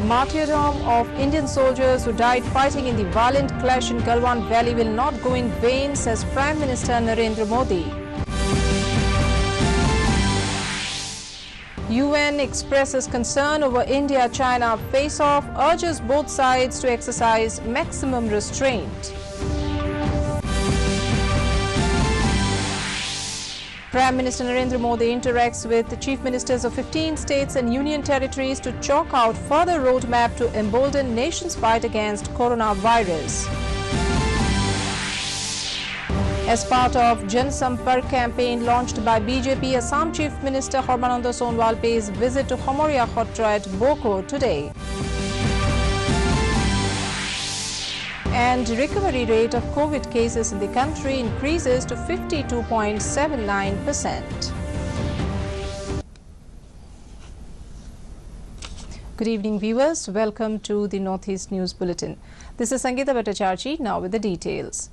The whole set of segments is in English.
The martyrdom of Indian soldiers who died fighting in the violent clash in Galwan Valley will not go in vain, says Prime Minister Narendra Modi. UN expresses concern over India-China face-off, urges both sides to exercise maximum restraint. Prime Minister Narendra Modi interacts with the chief ministers of 15 states and union territories to chalk out further roadmap to embolden nations' fight against coronavirus. As part of Jan Sampark campaign launched by BJP, Assam Chief Minister Sarbananda Sonowal pays visit to Homoria Khotra at Boko today. And recovery rate of COVID cases in the country increases to 52.79%. Good evening, viewers. Welcome to the Northeast News Bulletin. This is Sangeeta Bhattacharjee, now with the details.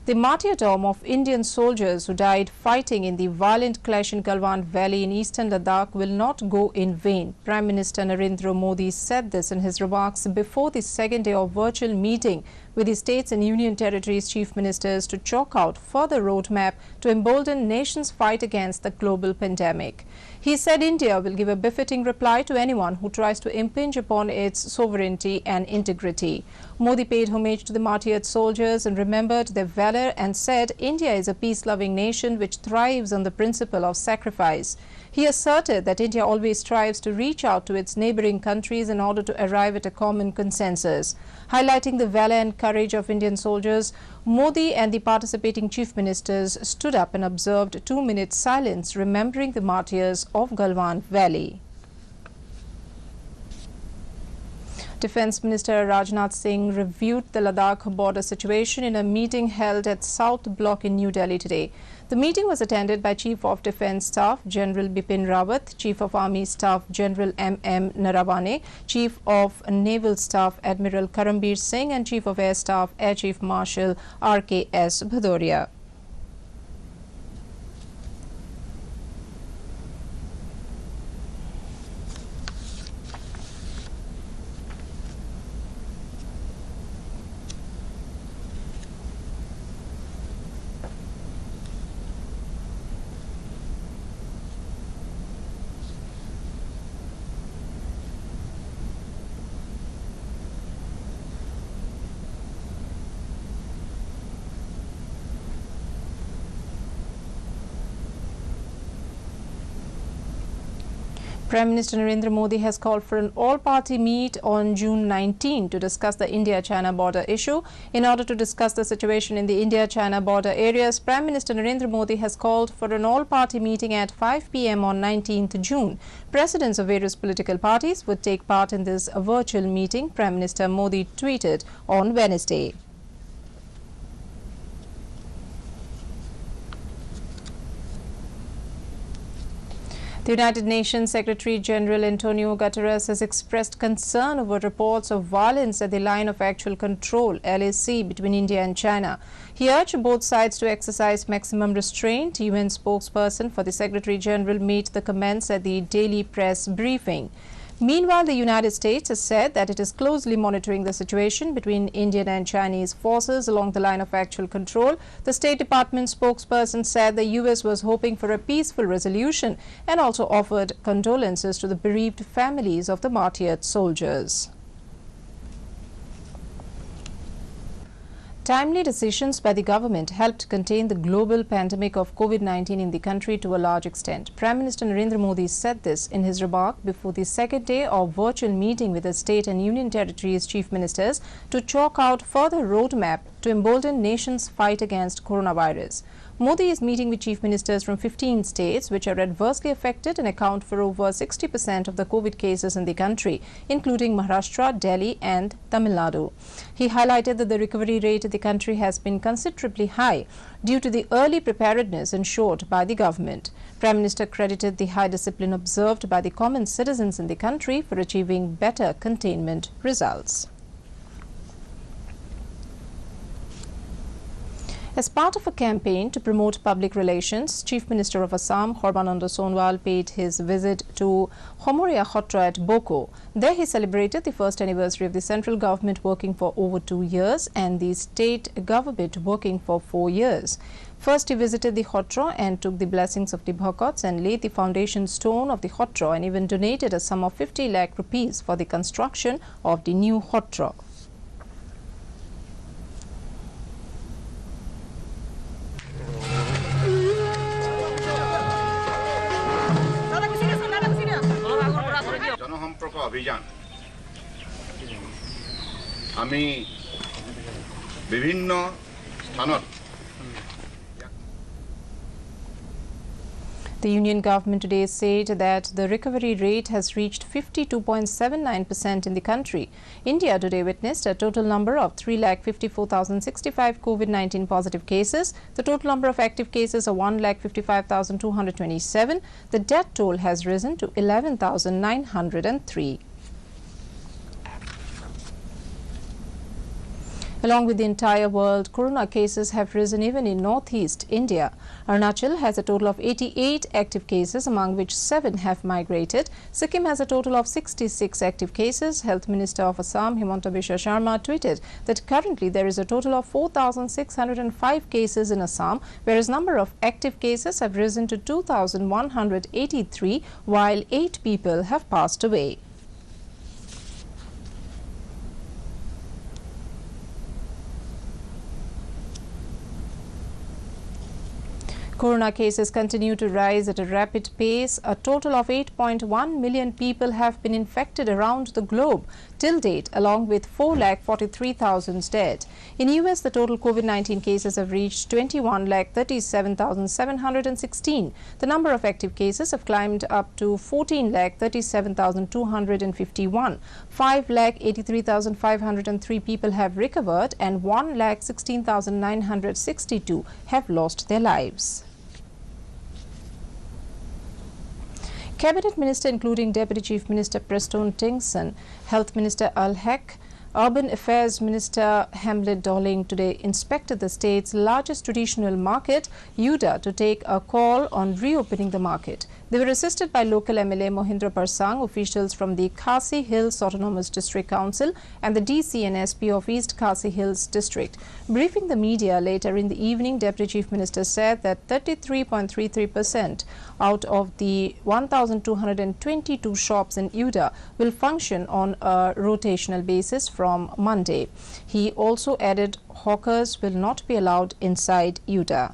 The martyrdom of Indian soldiers who died fighting in the violent clash in Galwan Valley in eastern Ladakh will not go in vain. Prime Minister Narendra Modi said this in his remarks before the second day of virtual meeting with the states and union territories chief ministers to chalk out further roadmap to embolden nations' fight against the global pandemic. He said India will give a befitting reply to anyone who tries to impinge upon its sovereignty and integrity. Modi paid homage to the martyred soldiers and remembered their valor and said India is a peace-loving nation which thrives on the principle of sacrifice. He asserted that India always strives to reach out to its neighboring countries in order to arrive at a common consensus. Highlighting the valor and courage of Indian soldiers, Modi and the participating chief ministers stood up and observed a 2-minute silence remembering the martyrs of Galwan Valley. Defence Minister Rajnath Singh reviewed the Ladakh border situation in a meeting held at South Block in New Delhi today. The meeting was attended by Chief of Defence Staff General Bipin Rawat, Chief of Army Staff General M.M. Narawane, Chief of Naval Staff Admiral Karambir Singh and Chief of Air Staff Air Chief Marshal R.K.S. Bhadoria. Prime Minister Narendra Modi has called for an all-party meet on June 19 to discuss the India-China border issue. In order to discuss the situation in the India-China border areas, Prime Minister Narendra Modi has called for an all-party meeting at 5 p.m. on 19th June. Presidents of various political parties would take part in this virtual meeting, Prime Minister Modi tweeted on Wednesday. The United Nations Secretary-General Antonio Guterres has expressed concern over reports of violence at the Line of Actual Control (LAC) between India and China. He urged both sides to exercise maximum restraint. UN spokesperson for the Secretary-General made the comments at the daily press briefing. Meanwhile, the United States has said that it is closely monitoring the situation between Indian and Chinese forces along the line of actual control. The State Department spokesperson said the U.S. was hoping for a peaceful resolution and also offered condolences to the bereaved families of the martyred soldiers. Timely decisions by the government helped contain the global pandemic of COVID-19 in the country to a large extent. Prime Minister Narendra Modi said this in his remark before the second day of virtual meeting with the state and union territories chief ministers to chalk out further roadmap to embolden nations' fight against coronavirus. Modi is meeting with chief ministers from 15 states which are adversely affected and account for over 60% of the COVID cases in the country, including Maharashtra, Delhi and Tamil Nadu. He highlighted that the recovery rate in the country has been considerably high due to the early preparedness ensured by the government. Prime Minister credited the high discipline observed by the common citizens in the country for achieving better containment results. As part of a campaign to promote public relations, Chief Minister of Assam, Sarbananda Sonowal, paid his visit to Homoria Khotra at Boko. There he celebrated the first anniversary of the central government working for over 2 years and the state government working for 4 years. First, he visited the Khotra and took the blessings of the Bhakots and laid the foundation stone of the Khotra and even donated a sum of 50 lakh rupees for the construction of the new Khotra. জনসম্পর্ক অভিযান আমি বিভিন্ন স্থানত The Union government today said that the recovery rate has reached 52.79% in the country. India today witnessed a total number of 3,54,065 COVID-19 positive cases. The total number of active cases are 1,55,227. The death toll has risen to 11,903. Along with the entire world, corona cases have risen even in northeast India. Arunachal has a total of 88 active cases, among which 7 have migrated. Sikkim has a total of 66 active cases. Health Minister of Assam, Himanta Biswa Sharma, tweeted that currently there is a total of 4,605 cases in Assam, whereas number of active cases have risen to 2,183, while 8 people have passed away. Corona cases continue to rise at a rapid pace. A total of 8.1 million people have been infected around the globe till date, along with 4,43,000 dead. In US, the total COVID-19 cases have reached 21,37,716. The number of active cases have climbed up to 14,37,251. 5,83,503 people have recovered and 1,16,962 have lost their lives. Cabinet Minister including Deputy Chief Minister Preston Tingson, Health Minister Al Haq, Urban Affairs Minister Hamlet Dolling today inspected the state's largest traditional market, Yuda, to take a call on reopening the market. They were assisted by local MLA Mohindra Parsang, officials from the Khasi Hills Autonomous District Council and the DC and SP of East Khasi Hills District. Briefing the media later in the evening, Deputy Chief Minister said that 33.33% out of the 1,222 shops in Yuda will function on a rotational basis from Monday. He also added hawkers will not be allowed inside Yuda.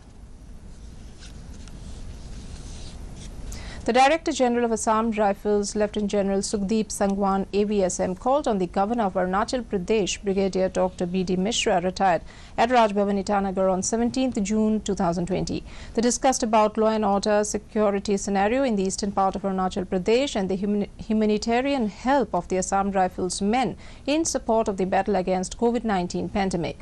The Director General of Assam Rifles, Lieutenant General Sukhdeep Sangwan, AVSM, called on the Governor of Arunachal Pradesh, Brigadier Dr. B.D. Mishra, retired, at Raj Bhavan Itanagar on 17th June 2020. They discussed about law and order security scenario in the eastern part of Arunachal Pradesh and the humanitarian help of the Assam Rifles men in support of the battle against COVID-19 pandemic.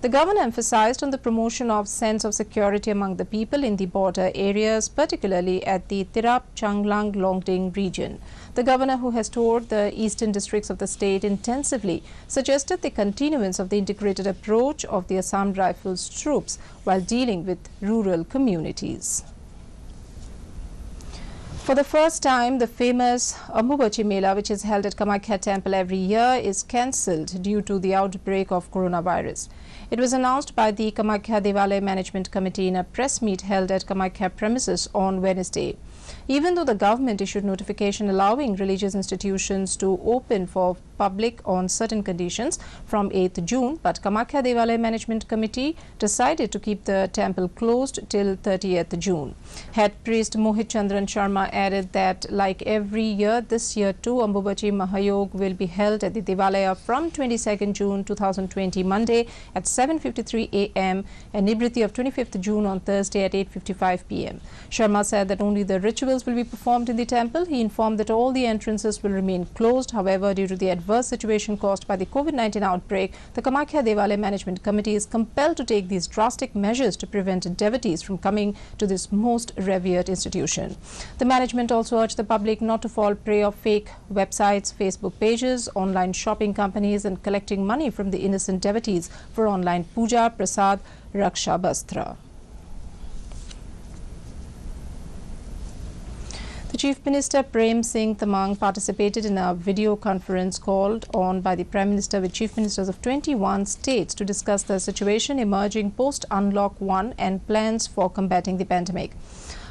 The governor emphasized on the promotion of sense of security among the people in the border areas, particularly at the Tirap Changlang Longding region. The governor, who has toured the eastern districts of the state intensively, suggested the continuance of the integrated approach of the Assam Rifles troops while dealing with rural communities. For the first time, the famous Ambubachi Mela, which is held at Kamakhya Temple every year, is cancelled due to the outbreak of coronavirus. It was announced by the Kamakhya Devalaya Management Committee in a press meet held at Kamakhya premises on Wednesday. Even though the government issued notification allowing religious institutions to open for public on certain conditions from 8th June, but Kamakhya Devalaya Management Committee decided to keep the temple closed till 30th June. Head priest Mohit Chandran Sharma added that, like every year, this year too, Ambubachi Mahayog will be held at the Devalaya from 22nd June 2020 Monday at 7:53 a.m. and Nibriti of 25th June on Thursday at 8:55 p.m. Sharma said that only the rituals will be performed in the temple. He informed that all the entrances will remain closed. However, due to the adverse adverse situation caused by the COVID-19 outbreak, the Kamakhya Devalaya Management Committee is compelled to take these drastic measures to prevent devotees from coming to this most revered institution. The management also urged the public not to fall prey of fake websites, Facebook pages, online shopping companies and collecting money from the innocent devotees for online puja, prasad, raksha bastra. The Chief Minister Prem Singh Tamang participated in a video conference called on by the Prime Minister with Chief Ministers of 21 states to discuss the situation emerging post-Unlock 1 and plans for combating the pandemic.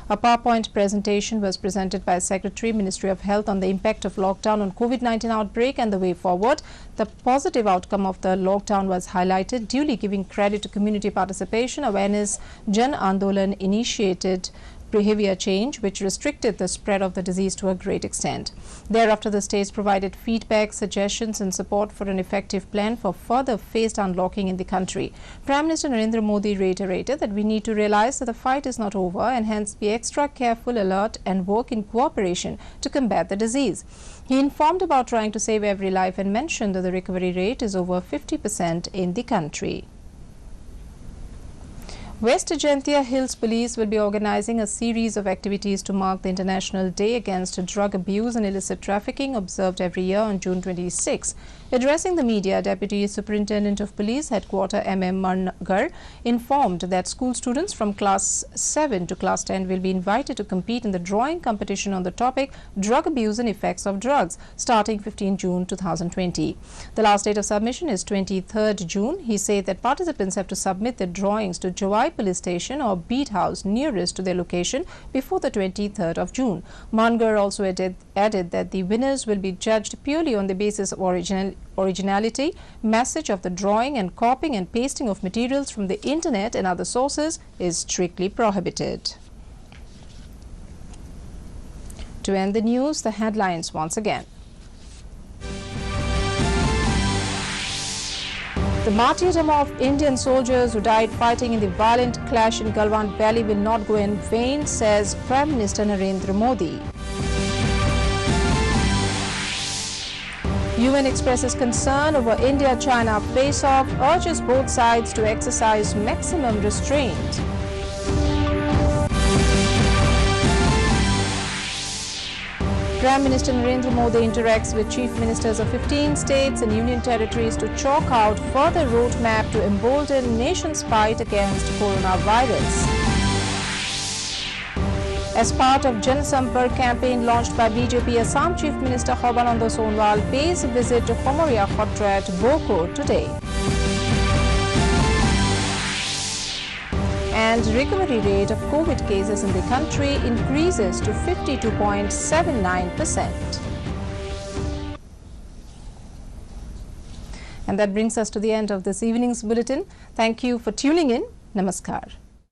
A PowerPoint presentation was presented by Secretary, Ministry of Health on the impact of lockdown on COVID-19 outbreak and the way forward. The positive outcome of the lockdown was highlighted, duly giving credit to community participation, awareness, Jan Andolan initiated behavior change, which restricted the spread of the disease to a great extent. Thereafter, the states provided feedback, suggestions and support for an effective plan for further phased unlocking in the country. Prime Minister Narendra Modi reiterated that we need to realize that the fight is not over and hence be extra careful, alert and work in cooperation to combat the disease. He informed about trying to save every life and mentioned that the recovery rate is over 50% in the country. West Ajantia Hills Police will be organizing a series of activities to mark the International Day Against Drug Abuse and Illicit Trafficking observed every year on June 26. Addressing the media, Deputy Superintendent of Police Headquarters M.M. Mangar informed that school students from Class 7 to Class 10 will be invited to compete in the drawing competition on the topic Drug Abuse and Effects of Drugs starting 15 June 2020. The last date of submission is 23rd June. He said that participants have to submit their drawings to Jawai Police Station or Beat House nearest to their location before the 23rd of June. Mangar also added that the winners will be judged purely on the basis of originality, message of the drawing, and copying and pasting of materials from the internet and other sources is strictly prohibited. To end the news, the headlines once again. The martyrdom of Indian soldiers who died fighting in the violent clash in Galwan Valley will not go in vain, says Prime Minister Narendra Modi. UN expresses concern over India-China face-off, urges both sides to exercise maximum restraint. Prime Minister Narendra Modi interacts with Chief Ministers of 15 states and union territories to chalk out further roadmap to embolden nation's fight against coronavirus. As part of Jan Sampark campaign launched by BJP, Assam Chief Minister Sarbananda Sonowal pays a visit to Homoria Khotra at Boko today. And recovery rate of COVID cases in the country increases to 52.79%. And that brings us to the end of this evening's bulletin. Thank you for tuning in. Namaskar.